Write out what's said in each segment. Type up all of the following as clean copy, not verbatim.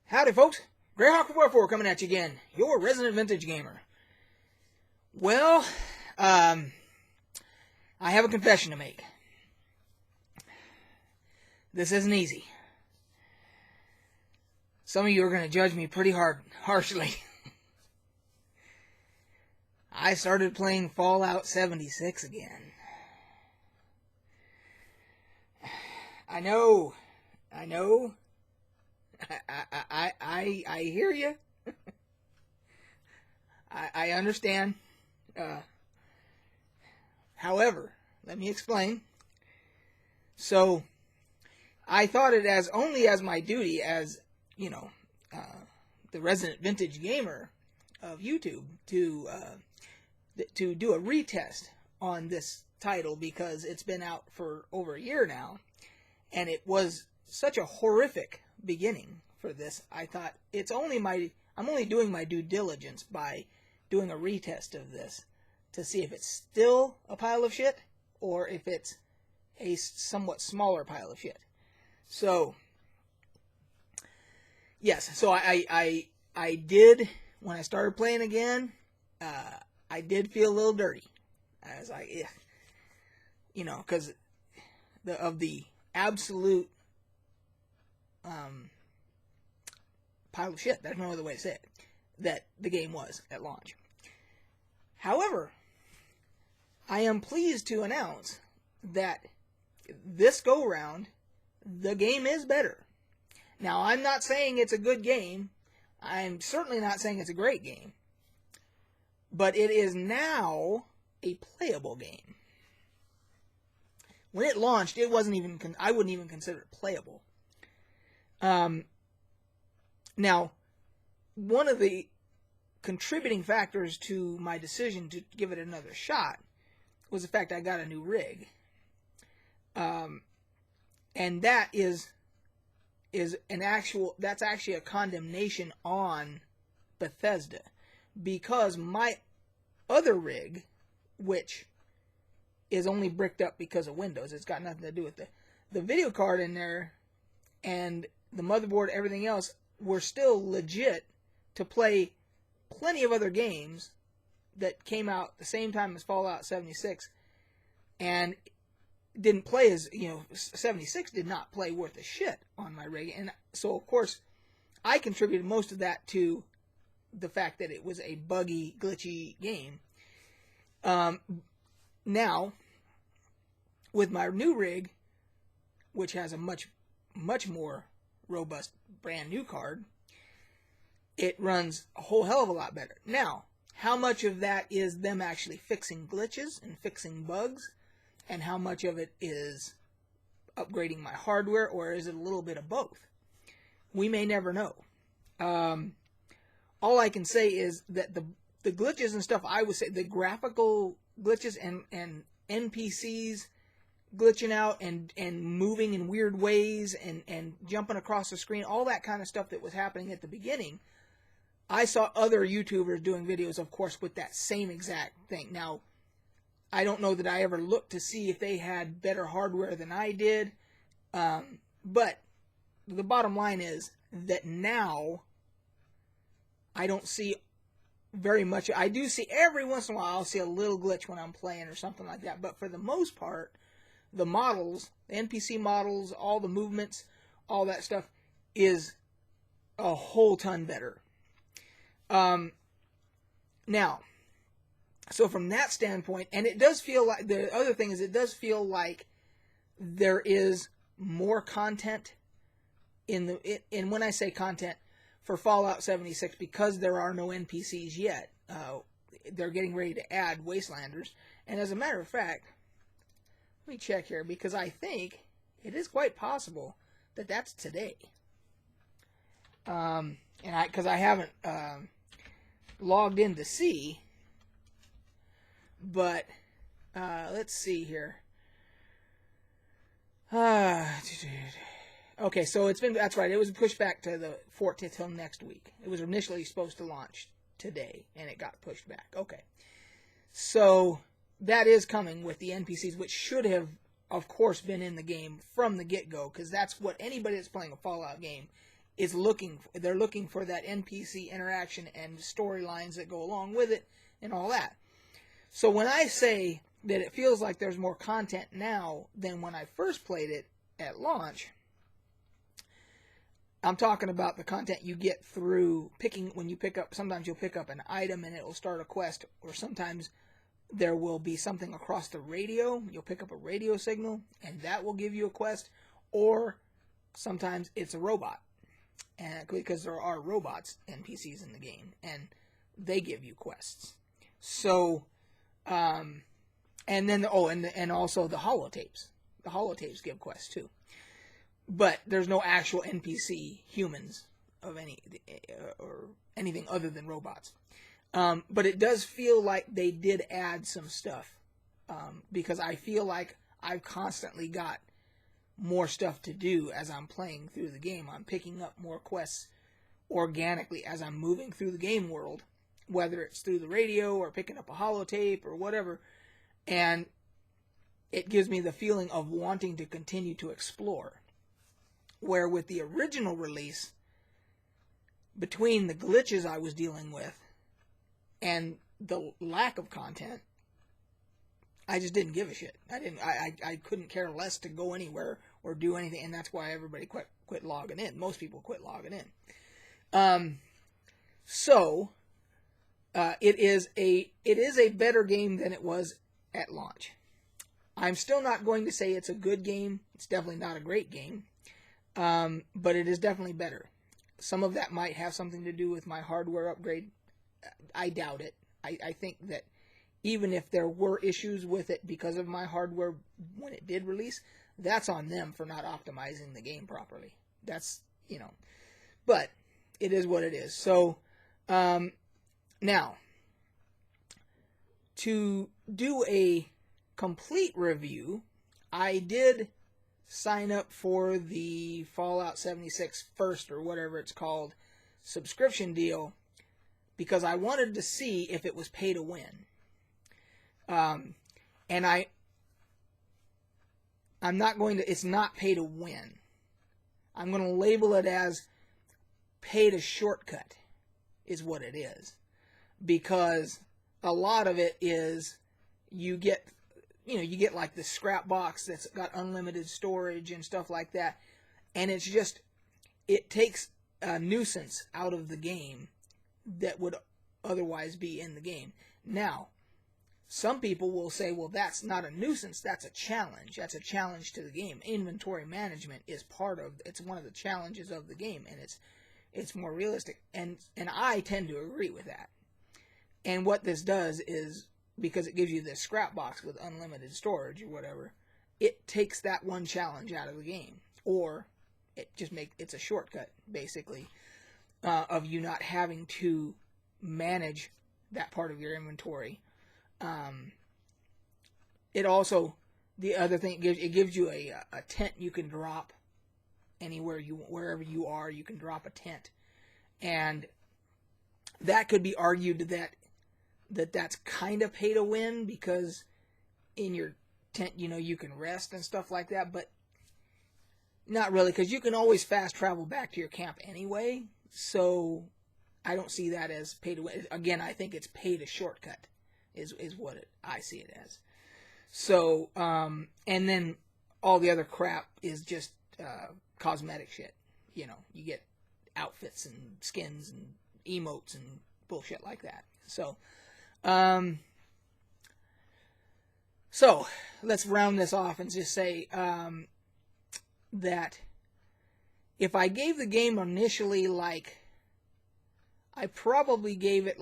Howdy, folks. Greyhawk 44 coming at you again. Your resident vintage gamer. Well, I have a confession to make. This isn't easy. Some of you are going to judge me pretty harshly. I started playing Fallout 76 again. I know. I hear you. I understand. However, let me explain. So, I thought it as only as my duty as, the resident vintage gamer of YouTube to do a retest on this title because it's been out for over a year now, and it was such a horrific beginning for this. I thought I'm only doing my due diligence by doing a retest of this to see if it's still a pile of shit or if it's a somewhat smaller pile of shit. So, yes, so I did, when I started playing again, I did feel a little dirty. I was like, because of the absolute pile of shit, there's no other way to say it, that the game was at launch. However, I am pleased to announce that this go-round, the game is better. Now, I'm not saying it's a good game. I'm certainly not saying it's a great game. But it is now a playable game. When it launched, I wouldn't even consider it playable. Now, one of the contributing factors to my decision to give it another shot was the fact I got a new rig. And that that's actually a condemnation on Bethesda, because my other rig, which is only bricked up because of Windows, it's got nothing to do with the video card in there, and the motherboard, everything else, were still legit to play plenty of other games that came out the same time as Fallout 76, and didn't play as, 76 did not play worth a shit on my rig. And so, of course, I contributed most of that to the fact that it was a buggy, glitchy game. Now, with my new rig, which has a much, much more robust brand new card, it runs a whole hell of a lot better. Now, how much of that is them actually fixing glitches and fixing bugs, and how much of it is upgrading my hardware, or is it a little bit of both? We may never know. All I can say is that the glitches and stuff, I would say the graphical glitches and NPCs glitching out and moving in weird ways and jumping across the screen, all that kind of stuff that was happening at the beginning, I saw other YouTubers doing videos, of course, with that same exact thing. Now, I don't know that I ever looked to see if they had better hardware than I did, but the bottom line is that now I don't see very much. I do see every once in a while, I'll see a little glitch when I'm playing or something like that, but for the most part, the models, the NPC models, all the movements, all that stuff is a whole ton better. Now, so from that standpoint, and it does feel like, the other thing is, it does feel like there is more content and when I say content for Fallout 76, because there are no NPCs yet, they're getting ready to add Wastelanders. And as a matter of fact, let me check here, because I think it is quite possible that that's today. Because I haven't logged in to see. But, let's see here. Okay, so that's right, it was pushed back to the 14th till next week. It was initially supposed to launch today, and it got pushed back. Okay. So, that is coming with the NPCs, which should have, of course, been in the game from the get-go, because that's what anybody that's playing a Fallout game they're looking for that NPC interaction and storylines that go along with it and all that. So when I say that it feels like there's more content now than when I first played it at launch, I'm talking about the content you get through when you pick up, sometimes you'll pick up an item and it will start a quest, or sometimes there will be something across the radio. You'll pick up a radio signal and that will give you a quest, or sometimes it's a robot, and because there are robots, NPCs in the game, and they give you quests. So, and then and also the holotapes. The holotapes give quests too, but there's no actual NPC humans of any or anything other than robots. But it does feel like they did add some stuff, because I feel like I've constantly got more stuff to do as I'm playing through the game. I'm picking up more quests organically as I'm moving through the game world, whether it's through the radio or picking up a holotape or whatever, and it gives me the feeling of wanting to continue to explore. Where with the original release, between the glitches I was dealing with and the lack of content, I just didn't give a shit. I couldn't care less to go anywhere or do anything, and that's why everybody quit logging in. Most people quit logging in. It is a better game than it was at launch. I'm still not going to say it's a good game. It's definitely not a great game, but it is definitely better. Some of that might have something to do with my hardware upgrade. I doubt it. I think that even if there were issues with it because of my hardware when it did release, that's on them for not optimizing the game properly. That's, but it is what it is. So, now, to do a complete review, I did sign up for the Fallout 76 First, or whatever it's called, subscription deal, because I wanted to see if it was pay to win. And I'm not going to, it's not pay to win. I'm going to label it as pay to shortcut is what it is. Because a lot of it is you get like the scrap box that's got unlimited storage and stuff like that. And it's just, it takes a nuisance out of the game that would otherwise be in the game. Now, some people will say, well, that's not a nuisance, that's a challenge. That's a challenge to the game. Inventory management is it's one of the challenges of the game, and it's more realistic. And I tend to agree with that. And what this does is, because it gives you this scrap box with unlimited storage or whatever, it takes that one challenge out of the game. Or it's a shortcut, basically, of you not having to manage that part of your inventory. It also, the other thing, it gives you a tent you can drop wherever you are, you can drop a tent. And that could be argued that's kind of pay to win, because in your tent, you can rest and stuff like that, but not really, because you can always fast travel back to your camp anyway, so I don't see that as pay to win. Again, I think it's pay to shortcut is what I see it as. So, and then all the other crap is just cosmetic shit. You get outfits and skins and emotes and bullshit like that. So let's round this off and just say that if I gave the game initially, I probably gave it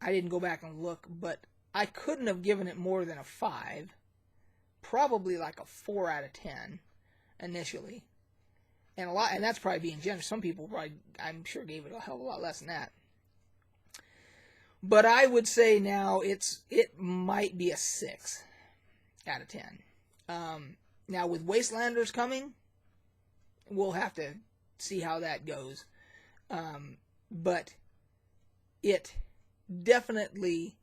I didn't go back and look, but I couldn't have given it more than a 5. Probably a 4 out of 10 initially. And that's probably being generous. Some people probably, I'm sure, gave it a hell of a lot less than that. But I would say now it might be a 6 out of 10. Now with Wastelanders coming, we'll have to see how that goes. But it definitely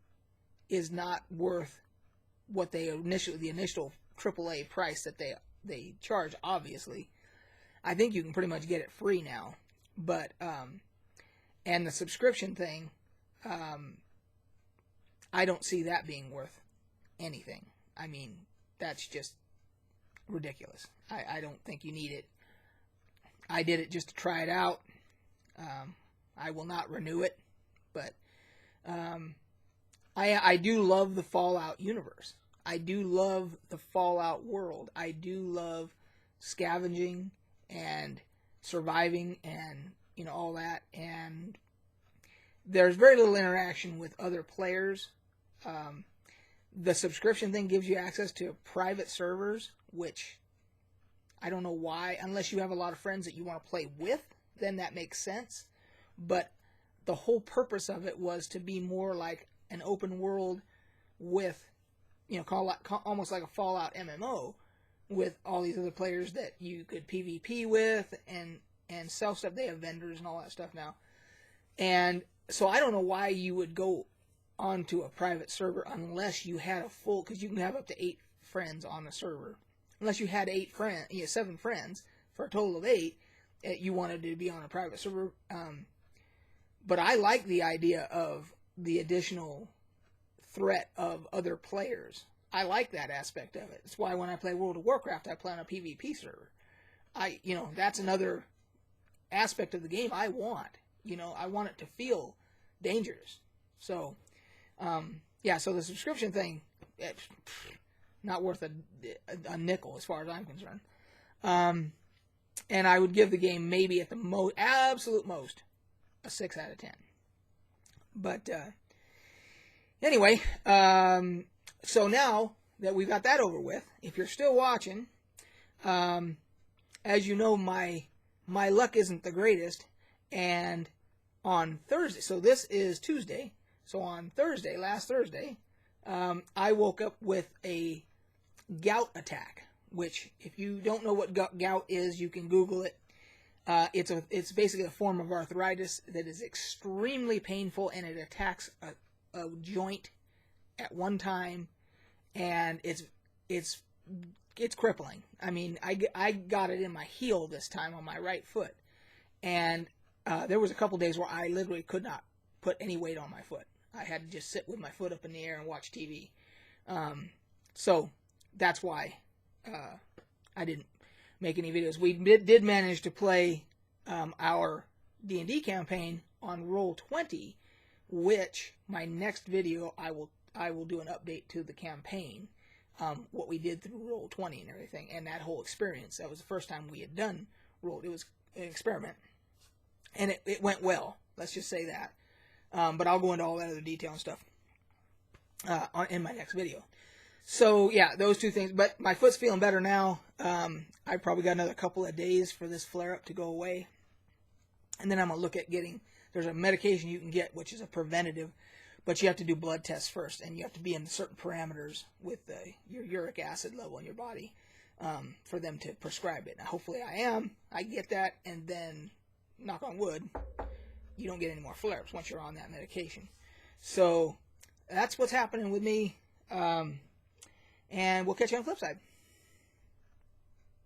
is not worth what the initial AAA price that they charge, obviously. I think you can pretty much get it free now. But and the subscription thing, I don't see that being worth anything. I mean, that's just ridiculous. I don't think you need it. I did it just to try it out. I will not renew it, but I do love the Fallout universe. I do love the Fallout world. I do love scavenging and surviving and, you know, all that. And there's very little interaction with other players. The subscription thing gives you access to private servers, which I don't know why, unless you have a lot of friends that you want to play with, then that makes sense. But the whole purpose of it was to be more like an open world with, you know, almost like a Fallout MMO with all these other players that you could PvP with and sell stuff. They have vendors and all that stuff now. And so I don't know why you would go onto a private server unless you had a full, because you can have up to 8 friends on the server. Unless you had 7 friends for a total of 8, you wanted to be on a private server. But I like the idea of the additional threat of other players. I like that aspect of it. That's why when I play World of Warcraft, I play on a PvP server. That's another aspect of the game I want. I want it to feel dangerous. So, so the subscription thing, it's not worth a nickel as far as I'm concerned. And I would give the game maybe at the absolute most, a 6 out of 10. But anyway, so now that we've got that over with, if you're still watching, as you know, my luck isn't the greatest, and on Thursday, so this is Tuesday, so on Thursday, last Thursday, I woke up with a gout attack, which, if you don't know what gout is, you can Google it. It's basically a form of arthritis that is extremely painful, and it attacks a joint at one time, and it's crippling. I mean, I got it in my heel this time on my right foot, and there was a couple days where I literally could not put any weight on my foot. I had to just sit with my foot up in the air and watch TV. So that's why I didn't make any videos. We did manage to play our D&D campaign on Roll20, which my next video I will do an update to the campaign, what we did through Roll20 and everything, and that whole experience. That was the first time we had done Roll. It was an experiment, and it went well. Let's just say that. But I'll go into all that other detail and stuff in my next video. So, yeah, those two things. But my foot's feeling better now. I probably got another couple of days for this flare-up to go away. And then I'm going to look at there's a medication you can get, which is a preventative, but you have to do blood tests first, and you have to be in certain parameters with your uric acid level in your body for them to prescribe it. Now, hopefully I am. I get that, and then, knock on wood, you don't get any more flare-ups once you're on that medication. So that's what's happening with me. And we'll catch you on the flip side.